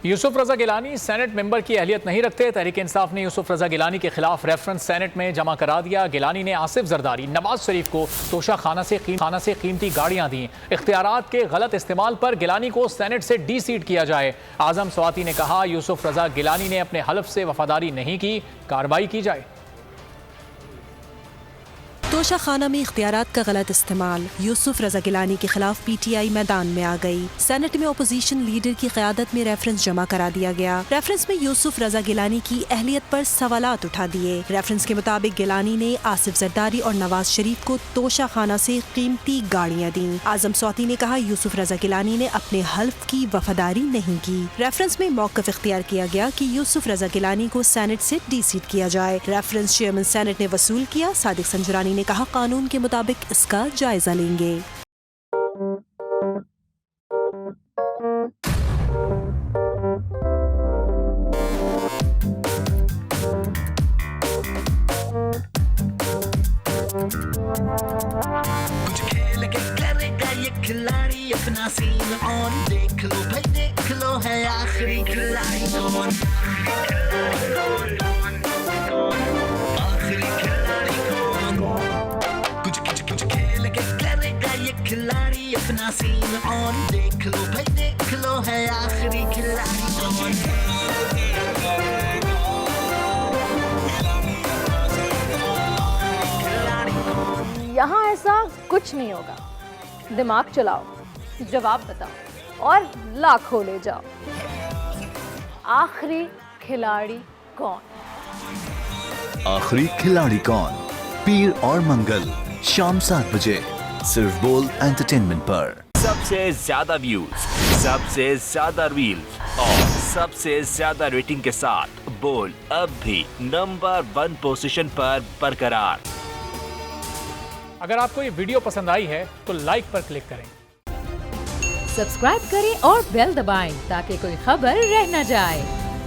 यूसुफ रजा Gilani senate member की अहलियत नहीं रखते। तहरीक इंसाफ ने यूसुफ रजा गिलानी के खिलाफ रेफरेंस सेनेट में जमा करा दिया। गिलानी ने आसिफ जरदारी, नवाज शरीफ को तोशा खाना से कीमती गाड़ियां दी। इख्तियारात के गलत इस्तेमाल पर गिलानी को सेनेट से डी सीट किया जाए। आजम स्वाति ने कहा, यूसुफ रजा गिलानी ने अपने हलफ से वफादारी नहीं की, कार्रवाई की जाए। तोशा खाना में इख्तियारात का गलत इस्तेमाल, यूसुफ रजा गिलानी के खिलाफ PTI मैदान में आ गई। सेनेट में अपोजिशन लीडर की क़यादत में रेफरेंस जमा करा दिया गया। रेफरेंस में यूसुफ रजा गिलानी की अहलियत पर सवालात उठा दिए। रेफरेंस के मुताबिक गिलानी ने आसिफ जरदारी और नवाज शरीफ को तोशा खाना से कीमती गाड़ियां दी। आजम स्वाति ने कहा, यूसुफ रजा गिलानी ने अपने हल्फ की वफादारी नहीं की। रेफरेंस में मौक़िफ़ इख्तियार किया गया कि यूसुफ रजा गिलानी को सेनेट से डी सीट किया जाए। रेफरेंस चेयरमैन सेनेट ने वसूल किया। सादिक संजरानी ने कहा, कानून के मुताबिक इसका जायजा लेंगे। कुछ खेल के करेगा ये खिलाड़ी अपना सीन ऑन, देख लो भाई देख लो, है आखिरी खिलाड़ी कौन, आखिरी खिलाड़ी कौन। कुछ खेल के करेगा ये खिलाड़ी अपना सीन ऑन, देख लो भाई देख लो, है आखिरी खिलाड़ी कौन। यहाँ ऐसा कुछ नहीं होगा। दिमाग चलाओ, जवाब बताओ और लाखों ले जाओ। आखिरी खिलाड़ी कौन? आखिरी खिलाड़ी कौन, पीर और मंगल शाम 7 बजे सिर्फ बोल एंटरटेनमेंट पर। सबसे ज्यादा व्यूज, सबसे ज्यादा रील्स और सबसे ज्यादा रेटिंग के साथ बोल अब भी नंबर 1 पोजीशन पर बरकरार। अगर आपको ये वीडियो पसंद आई है तो लाइक पर क्लिक करें, सब्सक्राइब करें और बेल दबाएं ताकि कोई खबर रह न जाए।